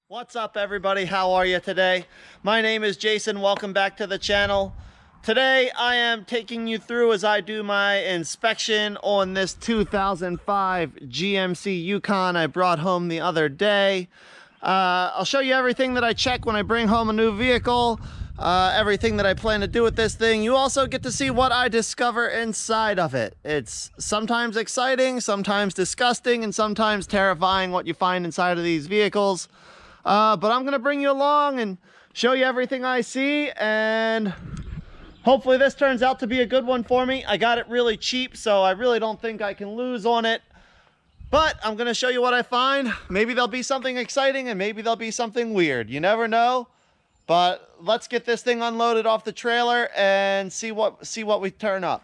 What's up, everybody? How are you today? My name is Jason. Welcome back to the channel. Today I am taking you through as I do my inspection on this 2005 GMC Yukon I brought home the other day. I'll show you everything that I check when I bring home a new vehicle, everything that I plan to do with this thing. You also get to see what I discover inside of it. It's sometimes exciting, sometimes disgusting, and sometimes terrifying what you find inside of these vehicles. But I'm gonna bring you along and show you everything I see, and hopefully this turns out to be a good one for me. I got it really cheap, so I really don't think I can lose on it. But I'm gonna show you what I find. Maybe there'll be something exciting and maybe there'll be something weird. You never know. But let's get this thing unloaded off the trailer and see what we turn up.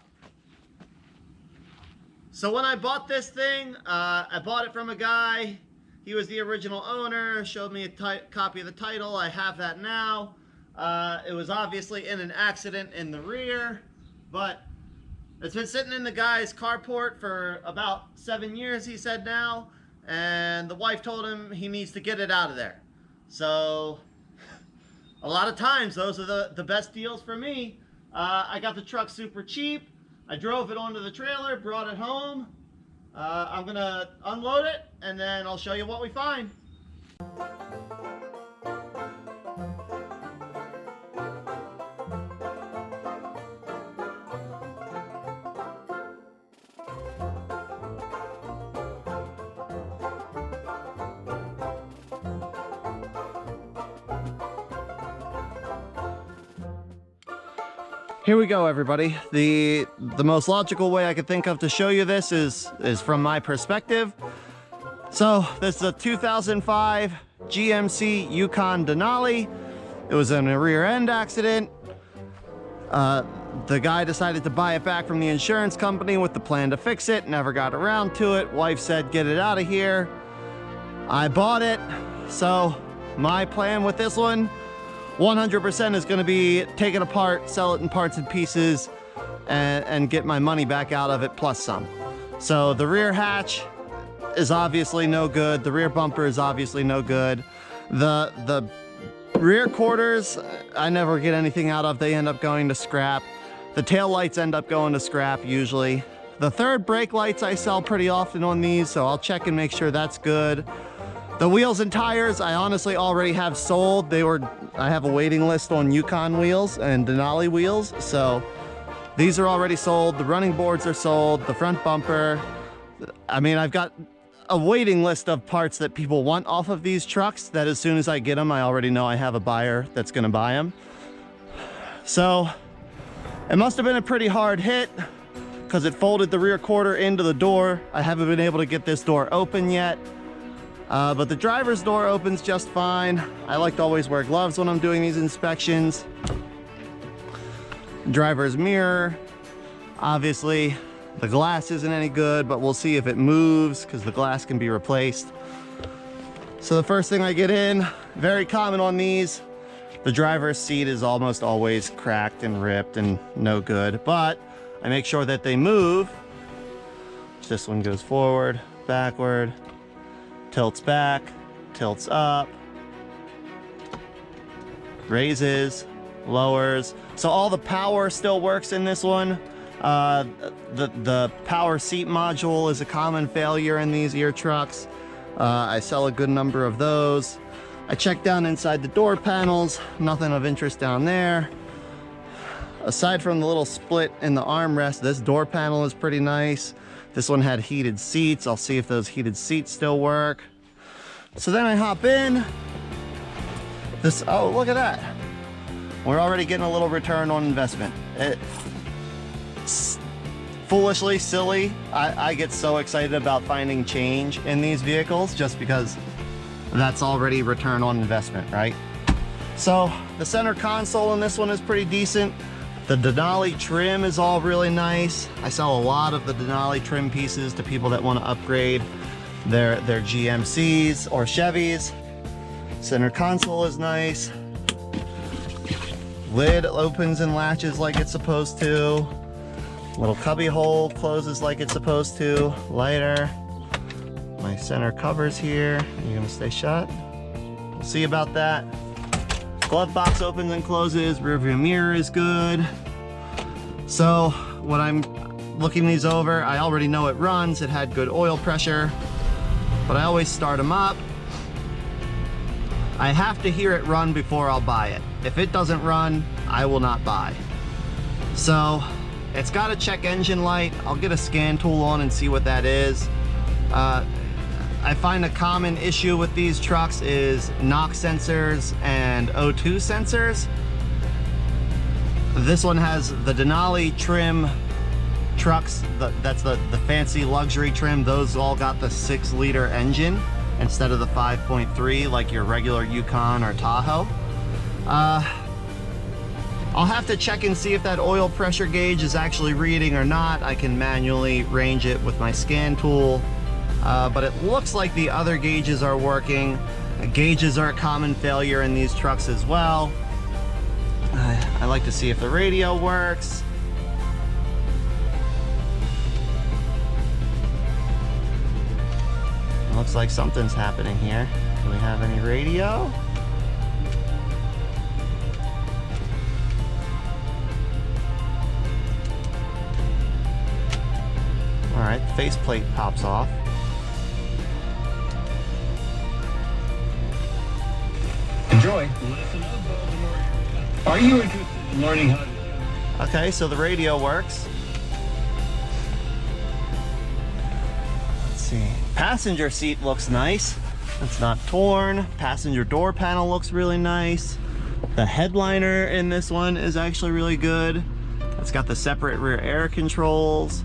So when I bought this thing, I bought it from a guy. He was the original owner, showed me a copy of the title. I have that now. It was obviously in an accident in the rear, but it's been sitting in the guy's carport for about 7 years, he said now, and the wife told him he needs to get it out of there. So a lot of times, those are the best deals for me. I got the truck super cheap. I drove it onto the trailer, brought it home. I'm gonna unload it and then I'll show you what we find. Here we go, everybody. The most logical way I could think of to show you this is from my perspective. So this is a 2005 GMC Yukon Denali. It was in a rear end accident. The guy decided to buy it back from the insurance company with the plan to fix it. Never got around to it. Wife said, get it out of here. I bought it. So my plan with this one, 100% is going to be take it apart, sell it in parts and pieces, and get my money back out of it plus some. So the rear hatch is obviously no good. The rear bumper is obviously no good. The rear quarters, I never get anything out of. They end up going to scrap. The tail lights end up going to scrap usually. The third brake lights I sell pretty often on these, so I'll check and make sure that's good. The wheels and tires, I honestly already have sold. I have a waiting list on Yukon wheels and Denali wheels, so these are already sold. The running boards are sold, the front bumper. I mean, I've got a waiting list of parts that people want off of these trucks that as soon as I get them, I already know I have a buyer that's gonna buy them. So it must have been a pretty hard hit because it folded the rear quarter into the door. I haven't been able to get this door open yet. But the driver's door opens just fine. I like to always wear gloves when I'm doing these inspections. Driver's mirror, obviously the glass isn't any good, but we'll see if it moves because the glass can be replaced. So the first thing I get in, very common on these, the driver's seat is almost always cracked and ripped and no good, but I make sure that they move. This one goes forward, backward, tilts back, tilts up, raises, lowers. So all the power still works in this one. The power seat module is a common failure in these ear trucks. I sell a good number of those. I check down inside the door panels, nothing of interest down there. Aside from the little split in the armrest, this door panel is pretty nice. This one had heated seats. I'll see if those heated seats still work. So then I hop in. Oh, look at that. We're already getting a little return on investment. It's foolishly silly. I get so excited about finding change in these vehicles just because that's already return on investment, right? So the center console in this one is pretty decent. The Denali trim is all really nice. I sell a lot of the Denali trim pieces to people that want to upgrade their GMCs or Chevys. Center console is nice. Lid opens and latches like it's supposed to. Little cubby hole closes like it's supposed to. Lighter. My center covers here. Are you gonna stay shut? We'll see about that. Glove box opens and closes. Rear view mirror is good. So when I'm looking these over, I already know it runs. It had good oil pressure, but I always start them up. I have to hear it run before I'll buy it. If it doesn't run, I will not buy. So it's got a check engine light. I'll get a scan tool on and see what that is. I find a common issue with these trucks is NOx sensors and O2 sensors. This one has the Denali trim trucks. That's the fancy luxury trim. Those all got the 6-liter engine instead of the 5.3 like your regular Yukon or Tahoe. I'll have to check and see if that oil pressure gauge is actually reading or not. I can manually range it with my scan tool, but it looks like the other gauges are working. Gauges are a common failure in these trucks as well. I like to see if the radio works. It looks like something's happening here. Do we have any radio? All right, the faceplate pops off. Enjoy. Are you interested in learning how to... Okay, so the radio works. Let's see. Passenger seat looks nice. It's not torn. Passenger door panel looks really nice. The headliner in this one is actually really good. It's got the separate rear air controls.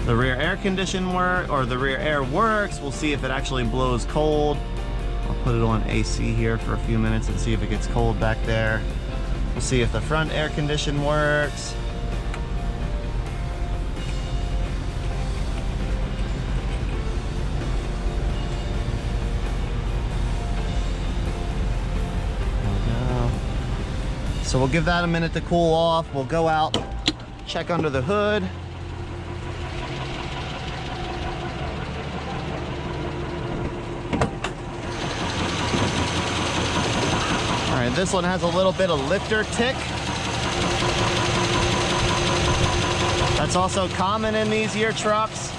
The rear air condition the rear air works. We'll see if it actually blows cold. I'll put it on AC here for a few minutes and see if it gets cold back there. We'll see if the front air condition works. There we go. So we'll give that a minute to cool off. We'll go out, check under the hood. Alright, this one has a little bit of lifter tick. That's also common in these year trucks.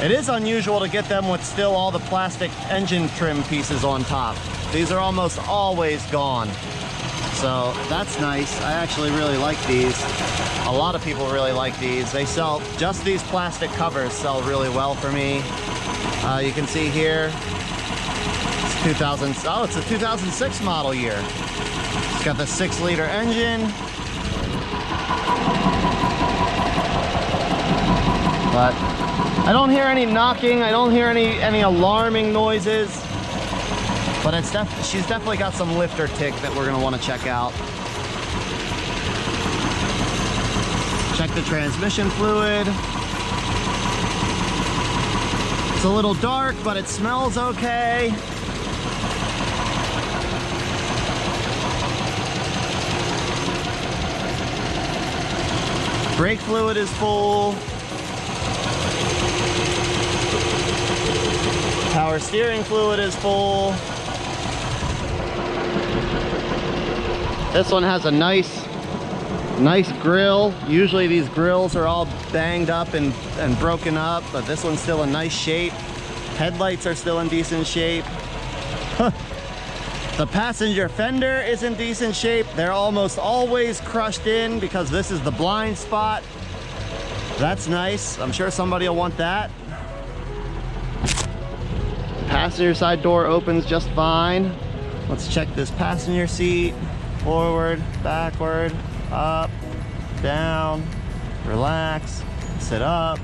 It is unusual to get them with still all the plastic engine trim pieces on top. These are almost always gone. So that's nice. I actually really like these. A lot of people really like these. They sell, just these plastic covers sell really well for me. You can see here, it's it's a 2006 model year. It's got the 6-liter engine. But I don't hear any knocking. I don't hear any alarming noises. But she's definitely got some lifter tick that we're gonna want to check out. Check the transmission fluid. It's a little dark, but it smells okay. Brake fluid is full. Power steering fluid is full. This one has a nice grill. Usually these grills are all banged up and broken up, but this one's still in nice shape. Headlights are still in decent shape. The passenger fender is in decent shape. They're almost always crushed in because this is the blind spot. That's nice. I'm sure somebody will want that. Passenger side door opens just fine. Let's check this passenger seat. Forward, backward, up, down, relax, sit up.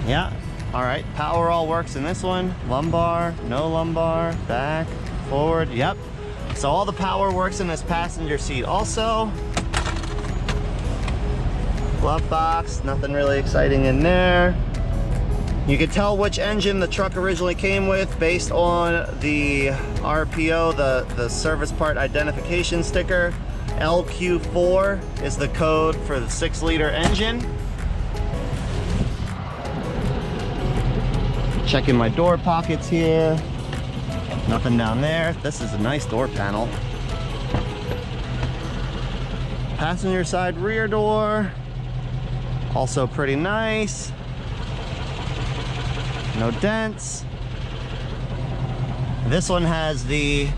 Yeah, all right, power all works in this one. Lumbar, no lumbar, back, forward, yep. So all the power works in this passenger seat also. Glove box, nothing really exciting in there. You can tell which engine the truck originally came with based on the RPO, the service part identification sticker. LQ4 is the code for the 6-liter engine. Checking my door pockets here. Nothing down there. This is a nice door panel. Passenger side rear door. Also pretty nice. No dents. This one has the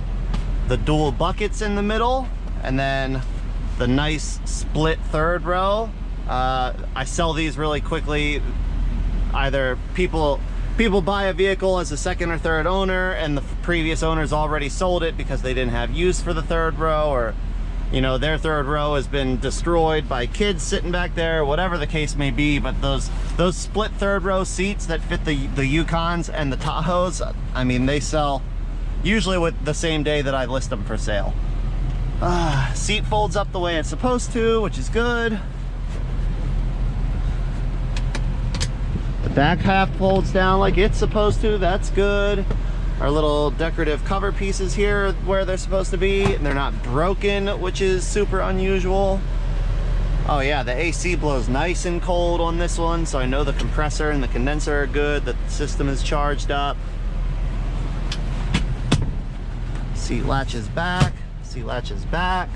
dual buckets in the middle, and then the nice split third row. I sell these really quickly. Either people buy a vehicle as a second or third owner, and the previous owners already sold it because they didn't have use for the third row, or you know, their third row has been destroyed by kids sitting back there, whatever the case may be. But those split third row seats that fit the Yukons and the Tahoes, I mean, they sell usually with the same day that I list them for sale. Seat folds up the way it's supposed to, which is good. The back half folds down like it's supposed to, that's good. Our little decorative cover pieces here where they're supposed to be, and they're not broken, which is super unusual. Oh yeah, the AC blows nice and cold on this one, so I know the compressor and the condenser are good, the system is charged up. Seat latches back, seat latches back.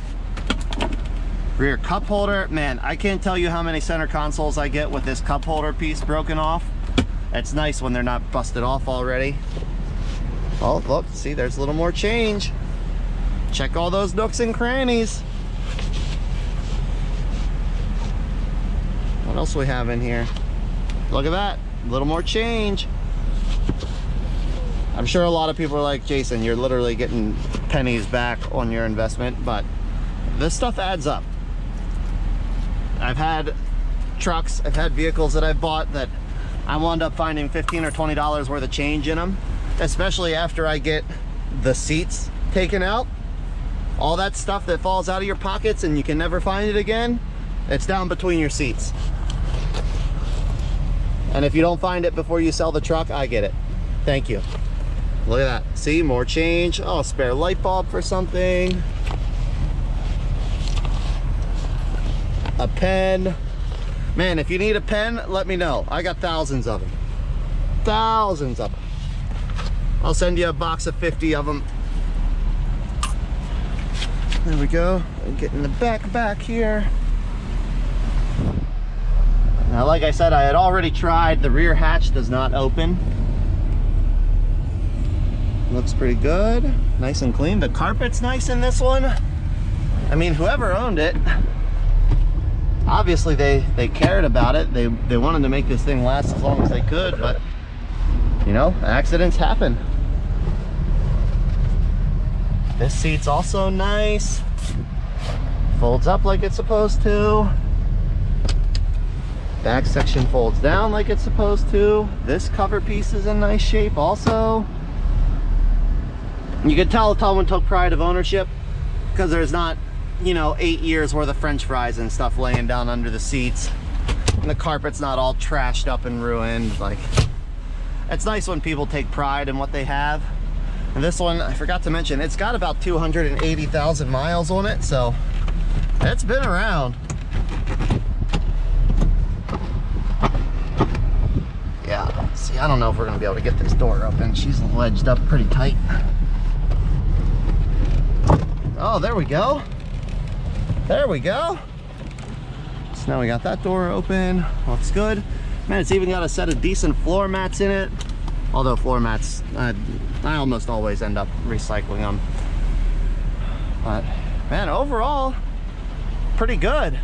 Rear cup holder, man, I can't tell you how many center consoles I get with this cup holder piece broken off. It's nice when they're not busted off already. Oh, look, see, there's a little more change. Check all those nooks and crannies. What else we have in here? Look at that, a little more change. I'm sure a lot of people are like, Jason, you're literally getting pennies back on your investment, but this stuff adds up. I've had trucks, I've had vehicles that I've bought that I wound up finding $15 or $20 worth of change in them, especially after I get the seats taken out. All that stuff that falls out of your pockets and you can never find it again, it's down between your seats. And if you don't find it before you sell the truck, I get it. Thank you. Look at that. See, more change. Oh, spare light bulb for something. A pen. Man, if you need a pen, let me know. I got thousands of them. Thousands of them. I'll send you a box of 50 of them. There we go. Get in the back here. Now, like I said, I had already tried. The rear hatch does not open. Looks pretty good. Nice and clean. The carpet's nice in this one. I mean, whoever owned it, obviously they cared about it. They wanted to make this thing last as long as they could, but you know, accidents happen. This seat's also nice. Folds up like it's supposed to. Back section folds down like it's supposed to. This cover piece is in nice shape also. You can tell someone took pride of ownership because there's not, you know, 8 years worth of French fries and stuff laying down under the seats. And the carpet's not all trashed up and ruined. Like, it's nice when people take pride in what they have. And this one, I forgot to mention, it's got about 280,000 miles on it, so it's been around. Yeah, see, I don't know if we're gonna be able to get this door open. She's wedged up pretty tight. Oh, there we go. There we go. So now we got that door open. Looks good. Man, it's even got a set of decent floor mats in it. Although floor mats, I almost always end up recycling them. But man, overall, pretty good.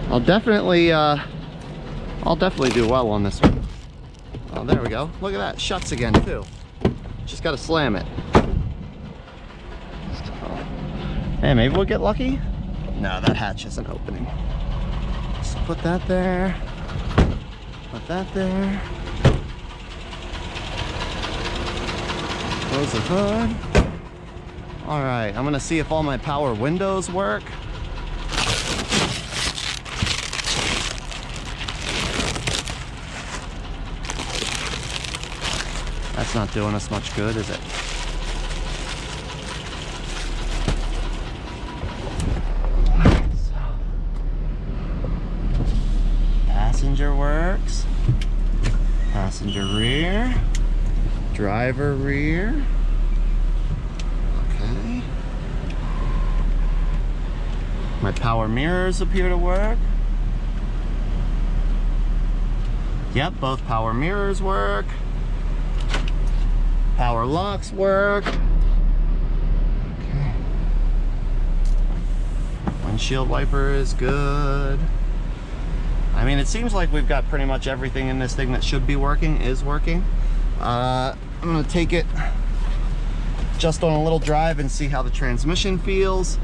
I'll definitely do well on this one. Oh, there we go. Look at that. Shuts again too. Just gotta slam it. Hey, maybe we'll get lucky. No, that hatch isn't opening. Just put that there. Put that there. Close the hood. All right, I'm gonna see if all my power windows work. That's not doing us much good, is it? Passenger works. Passenger rear. Driver rear. Okay. My power mirrors appear to work. Yep, both power mirrors work. Power locks work. Okay. Windshield wiper is good. I mean, it seems like we've got pretty much everything in this thing that should be working is working. I'm gonna take it just on a little drive and see how the transmission feels.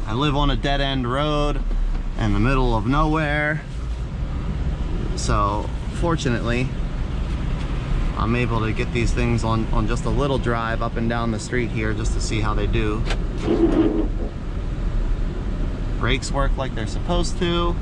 I live on a dead-end road in the middle of nowhere, so fortunately I'm able to get these things on just a little drive up and down the street here just to see how they do. Brakes work like they're supposed to.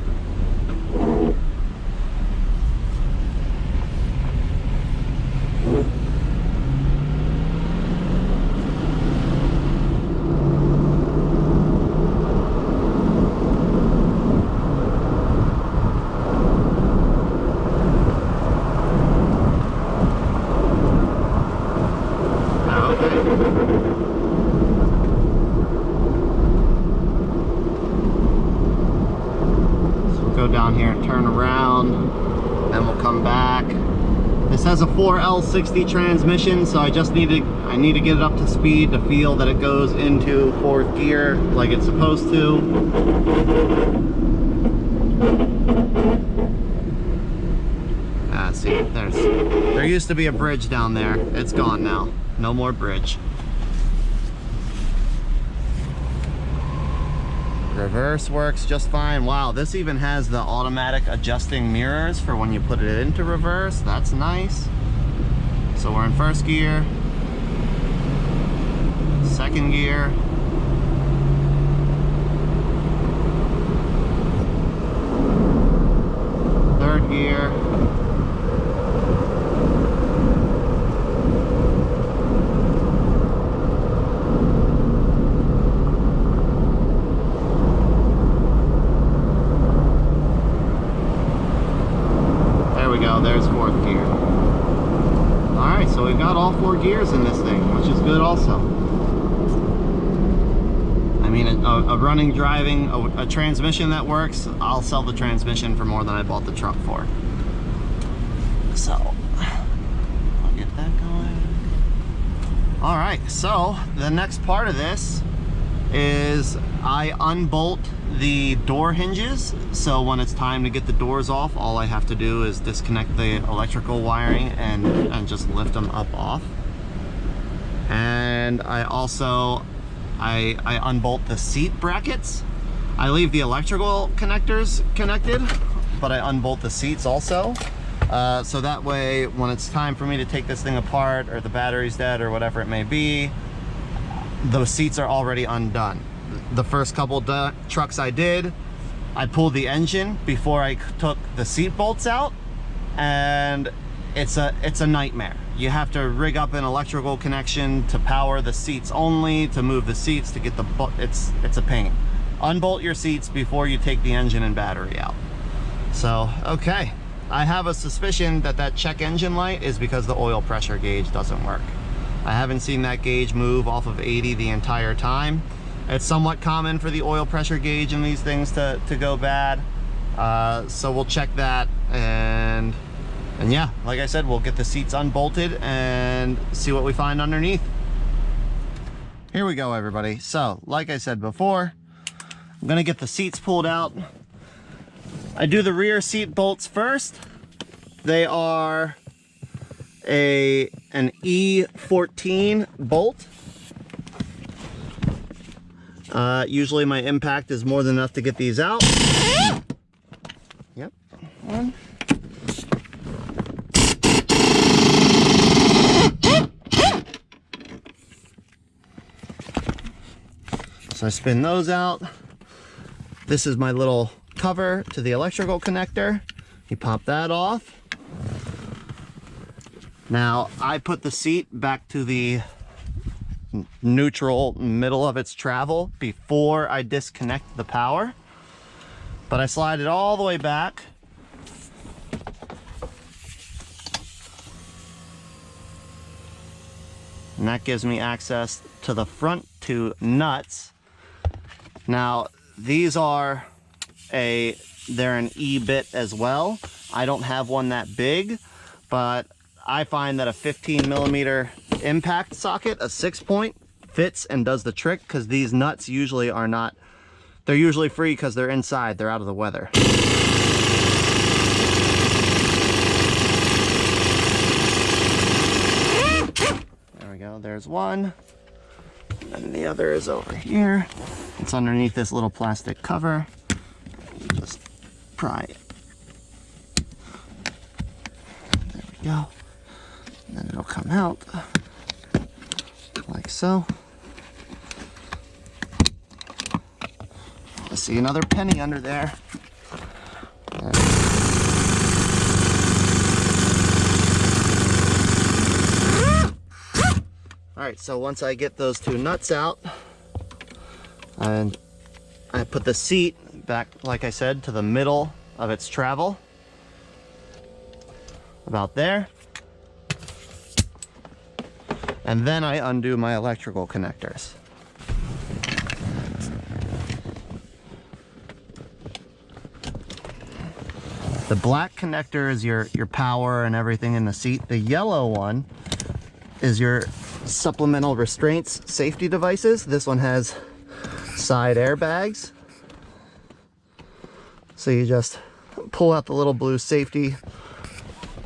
Down here and turn around, then we'll come back. This has a 4L60 transmission, so I need to get it up to speed to feel that it goes into fourth gear like it's supposed to. See, there used to be a bridge down there. It's gone now. No more bridge. Reverse works just fine. Wow, this even has the automatic adjusting mirrors for when you put it into reverse. That's nice. So we're in first gear, second gear, third gear, there's fourth gear. Alright, so we've got all four gears in this thing, which is good also. I mean, a running, driving, a transmission that works, I'll sell the transmission for more than I bought the truck for. So, I'll get that going. Alright, so the next part of this is I unbolt the door hinges, so when it's time to get the doors off, all I have to do is disconnect the electrical wiring and just lift them up off. And I also I unbolt the seat brackets. I leave the electrical connectors connected, but I unbolt the seats also, so that way when it's time for me to take this thing apart, or the battery's dead or whatever it may be, those seats are already undone. The first couple trucks I did, I pulled the engine before I took the seat bolts out, and it's a nightmare. You have to rig up an electrical connection to power the seats only, to move the seats, to get the it's a pain. Unbolt your seats before you take the engine and battery out. So, okay, I have a suspicion that check engine light is because the oil pressure gauge doesn't work. I haven't seen that gauge move off of 80 the entire time. It's somewhat common for the oil pressure gauge in these things to go bad. So we'll check that, and yeah, like I said, we'll get the seats unbolted and see what we find underneath. Here we go, everybody. So, like I said before, I'm gonna get the seats pulled out. I do the rear seat bolts first. They are an E14 bolt. Usually my impact is more than enough to get these out. Yep, one. So I spin those out. This is my little cover to the electrical connector. You pop that off. Now I put the seat back to the neutral middle of its travel before I disconnect the power, but I slide it all the way back And that gives me access to the front two nuts. Now, these are they're an E-bit as well. I don't have one that big, but I find that a 15 millimeter impact socket, a 6-point, fits and does the trick, because these nuts usually are not, they're usually free because they're inside, they're out of the weather. There we go, there's one. And the other is over here. It's underneath this little plastic cover. Just pry it. There we go. And then it'll come out like so. I see another penny under there. Alright, so once I get those two nuts out, and I put the seat back, like I said, to the middle of its travel, about there, and then I undo my electrical connectors. The black connector is your power and everything in the seat. The yellow one is your supplemental restraints safety devices. This one has side airbags. So you just pull out the little blue safety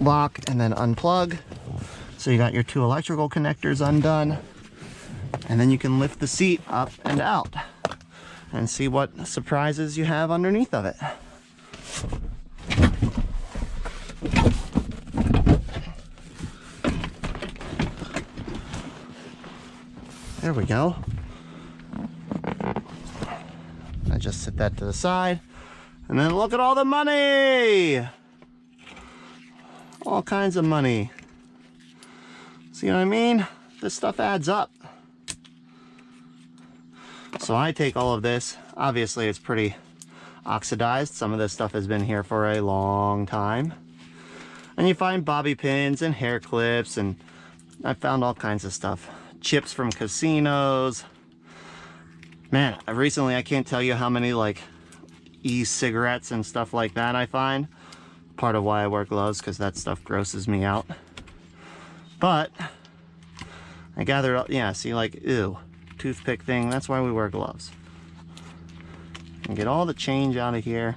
lock and then unplug. So you got your two electrical connectors undone. And then you can lift the seat up and out and see what surprises you have underneath of it. There we go. I just set that to the side. And then look at all the money! All kinds of money. See what I mean? This stuff adds up. So I take all of this. Obviously it's pretty oxidized. Some of this stuff has been here for a long time. And you find bobby pins and hair clips, and I found all kinds of stuff. Chips from casinos. Man, recently I can't tell you how many like e-cigarettes and stuff like that I find. Part of why I wear gloves, because that stuff grosses me out. But I gathered, yeah, see, like, ew, toothpick thing. That's why we wear gloves. And get all the change out of here.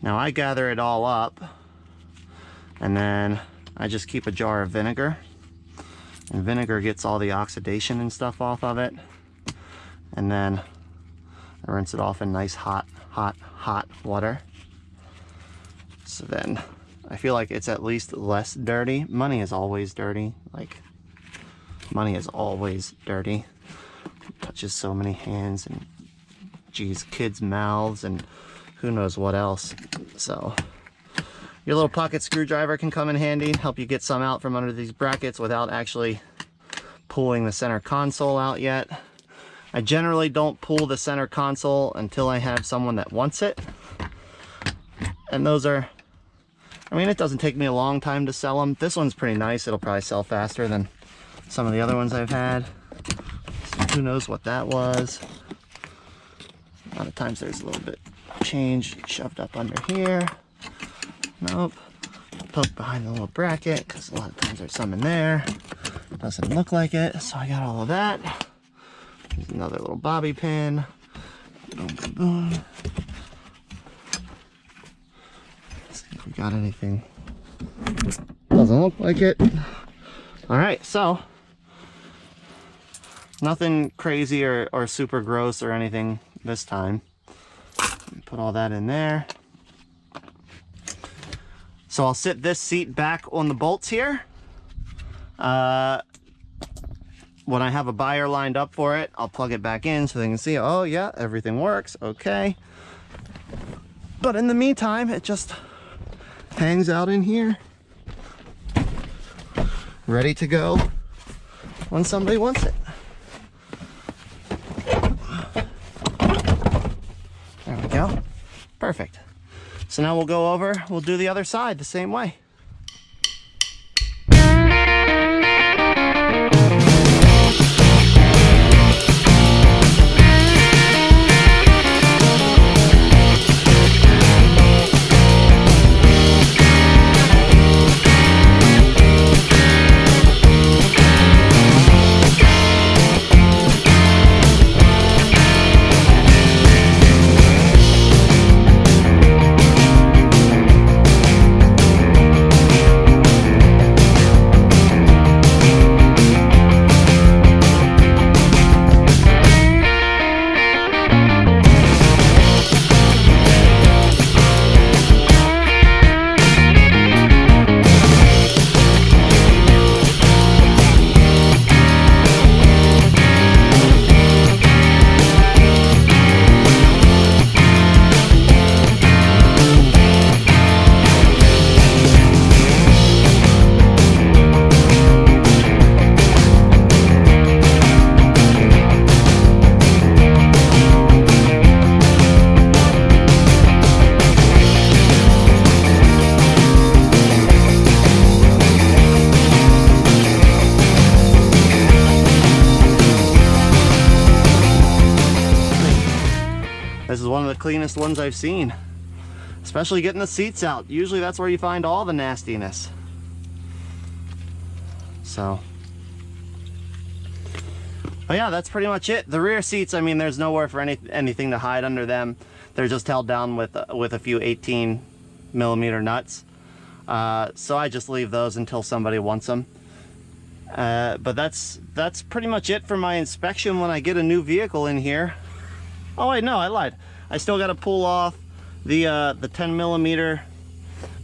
Now I gather it all up, and then I just keep a jar of vinegar, and vinegar gets all the oxidation and stuff off of it. And then I rinse it off in nice hot water. So then I feel like it's at least less dirty. Money is always dirty. Like, money is always dirty. It touches so many hands and, geez, kids' mouths and who knows what else. So your little pocket screwdriver can come in handy, help you get some out from under these brackets without actually pulling the center console out yet. I generally don't pull the center console until I have someone that wants it. And those are, I mean, it doesn't take me a long time to sell them. This one's pretty nice. It'll probably sell faster than some of the other ones I've had. So who knows what that was. A lot of times there's a little bit of change shoved up under here. Nope. Poke behind the little bracket, because a lot of times there's some in there. Doesn't look like it, so I got all of that. There's another little bobby pin. Boom, boom, boom. Let's see if we got anything. Doesn't look like it. Alright, so nothing crazy or super gross or anything this time. Put all that in there. So I'll sit this seat back on the bolts here. When I have a buyer lined up for it, I'll plug it back in so they can see, oh yeah, everything works, okay. But in the meantime, it just hangs out in here, ready to go when somebody wants it. There we go. Perfect. So now we'll go over, we'll do the other side the same way. This is one of the cleanest ones I've seen. Especially getting the seats out. Usually that's where you find all the nastiness. So. But yeah, that's pretty much it. The rear seats, I mean, there's nowhere for anything to hide under them. They're just held down with a few 18mm nuts. So I just leave those until somebody wants them. But that's pretty much it for my inspection when I get a new vehicle in here. Oh wait, no, I lied. I still got to pull off the 10mm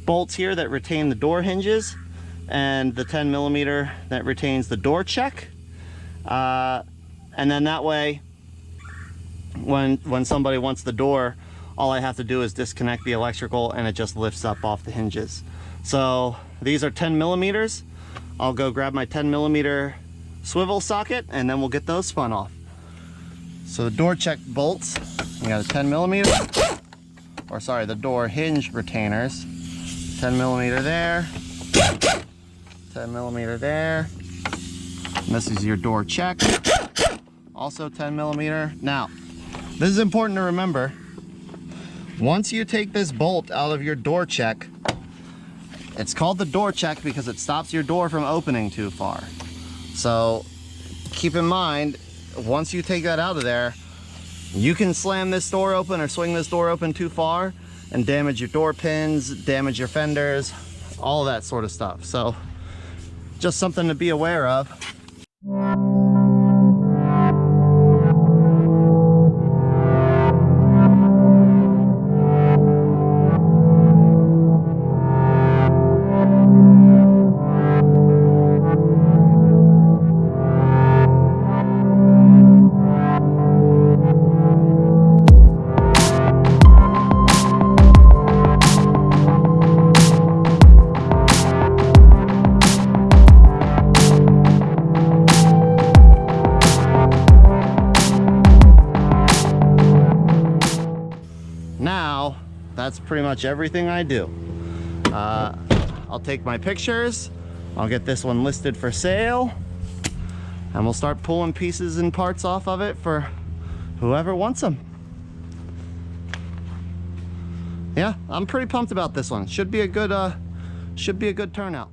bolts here that retain the door hinges, and the 10mm that retains the door check. And then that way, when somebody wants the door, all I have to do is disconnect the electrical and it just lifts up off the hinges. So these are 10mm. I'll go grab my 10mm swivel socket and then we'll get those spun off. So the door check bolts, we got a 10mm, or sorry, the door hinge retainers. 10mm there, 10mm there. And this is your door check, also 10mm. Now, this is important to remember. Once you take this bolt out of your door check, it's called the door check because it stops your door from opening too far. So keep in mind, once you take that out of there, you can slam this door open or swing this door open too far and damage your door pins, damage your fenders, all that sort of stuff. So just something to be aware of. Now, that's pretty much everything I do. I'll take my pictures, I'll get this one listed for sale, and we'll start pulling pieces and parts off of it for whoever wants them. Yeah, I'm pretty pumped about this one. Should be a good turnout.